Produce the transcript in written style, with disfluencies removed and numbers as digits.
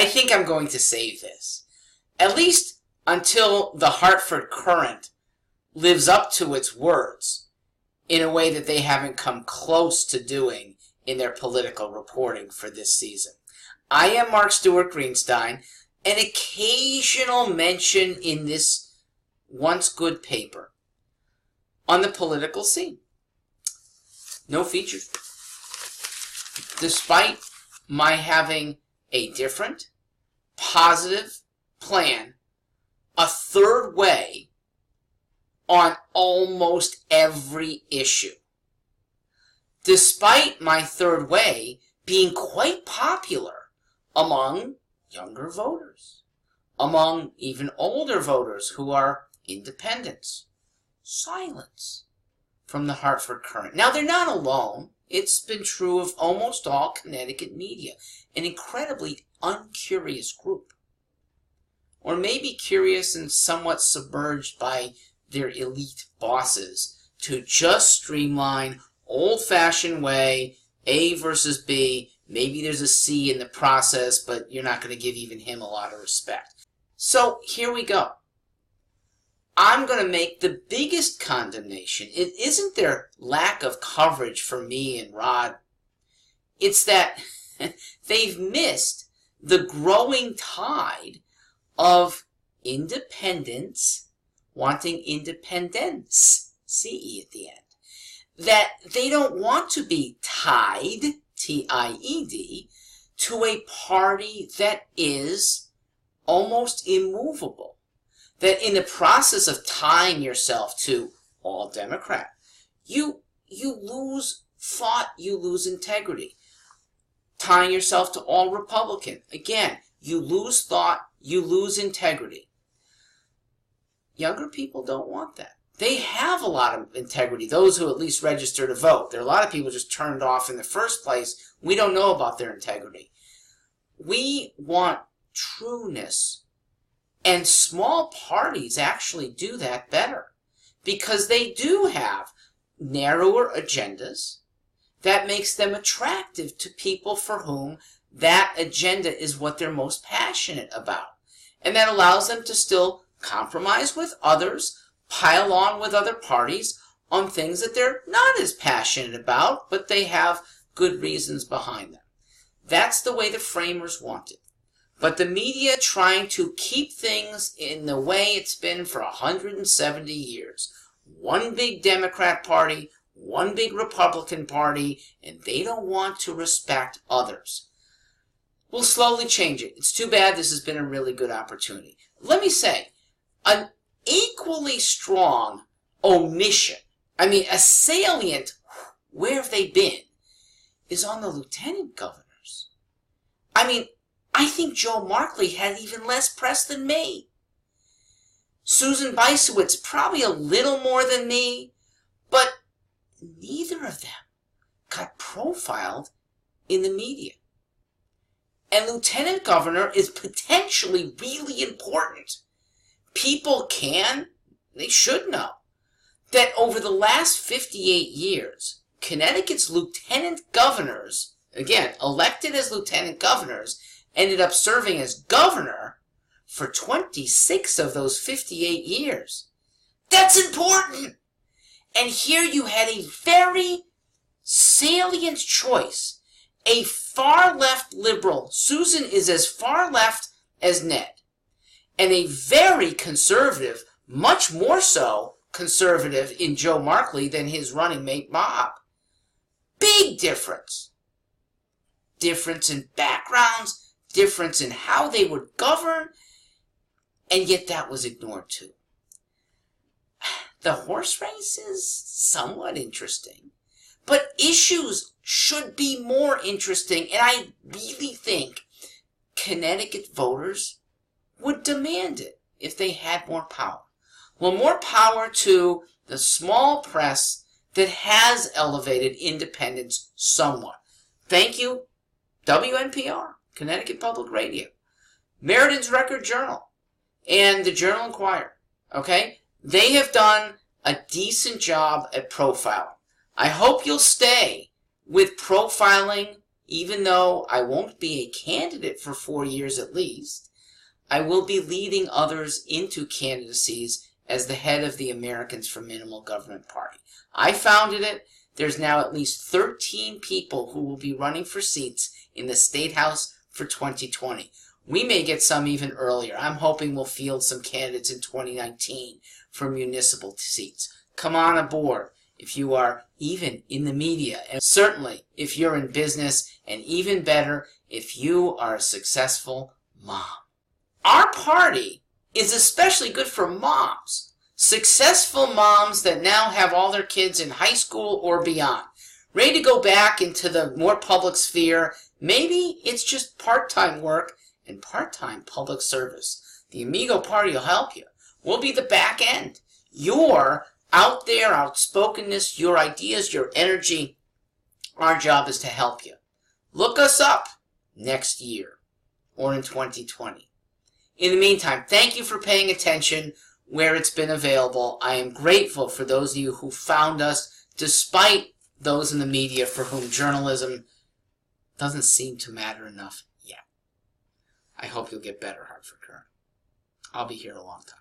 I think I'm going to save this, at least until the Hartford Courant lives up to its words in a way that they haven't come close to doing in their political reporting for this season. I am Mark Stewart Greenstein, an occasional mention in this once good paper on the political scene. No features. Despite my having a different, positive plan, a third way on almost every issue. Despite my third way being quite popular among younger voters, among even older voters who are independents. Silence from the Hartford Courant. Now, they're not alone. It's been true of almost all Connecticut media, an incredibly uncurious group. Or maybe curious and somewhat submerged by their elite bosses to just streamline old-fashioned way, A versus B. Maybe there's a C in the process, but you're not going to give even him a lot of respect. So here we go. I'm going to make the biggest condemnation. It isn't their lack of coverage for me and Rod. It's that they've missed the growing tide of independents wanting independence, C-E at the end. That they don't want to be tied, T-I-E-D, to a party that is almost immovable. That in the process of tying yourself to all Democrat, you lose thought, you lose integrity. Tying yourself to all Republican, again, you lose thought, you lose integrity. Younger people don't want that. They have a lot of integrity, those who at least register to vote. There are a lot of people just turned off in the first place. We don't know about their integrity. We want trueness. And small parties actually do that better because they do have narrower agendas that makes them attractive to people for whom that agenda is what they're most passionate about. And that allows them to still compromise with others, pile on with other parties on things that they're not as passionate about, but they have good reasons behind them. That's the way the framers want it. But the media trying to keep things in the way it's been for 170 years. One big Democrat party, one big Republican party, and they don't want to respect others. We'll slowly change it. It's too bad. This has been a really good opportunity. Let me say, an equally strong omission, a salient, where have they been, is on the lieutenant governors. I think Joe Markley had even less press than me. Susan Bysowitz probably a little more than me, but neither of them got profiled in the media. And lieutenant governor is potentially really important. People they should know, that over the last 58 years, Connecticut's lieutenant governors, again, elected as lieutenant governors, ended up serving as governor for 26 of those 58 years. That's important! And here you had a very salient choice. A far-left liberal. Susan is as far left as Ned. And a very conservative, much more so conservative in Joe Markley than his running mate Bob. Big difference. Difference in backgrounds, difference in how they would govern, and yet that was ignored too. The horse race is somewhat interesting, but issues should be more interesting, and I really think Connecticut voters would demand it if they had more power. Well, more power to the small press that has elevated independence somewhat. Thank you, WNPR, Connecticut Public Radio, Meriden Record Journal, and the Journal Enquirer. Okay? They have done a decent job at profiling. I hope you'll stay with profiling even though I won't be a candidate for 4 years at least, I will be leading others into candidacies as the head of the Americans for Minimal Government Party. I founded it. There's now at least 13 people who will be running for seats in the State House for 2020. We may get some even earlier. I'm hoping we'll field some candidates in 2019 for municipal seats. Come on aboard if you are even in the media, and certainly if you're in business, and even better, if you are a successful mom. Our party is especially good for moms. Successful moms that now have all their kids in high school or beyond. Ready to go back into the more public sphere. Maybe it's just part-time work and part-time public service. The Amigo Party will help you. We'll be the back end. Your out there outspokenness, your ideas, your energy. Our job is to help you. Look us up next year or in 2020. In the meantime, thank you for paying attention where it's been available. I am grateful for those of you who found us, despite those in the media for whom journalism doesn't seem to matter enough yet. I hope you'll get better, Hartford Current. I'll be here a long time.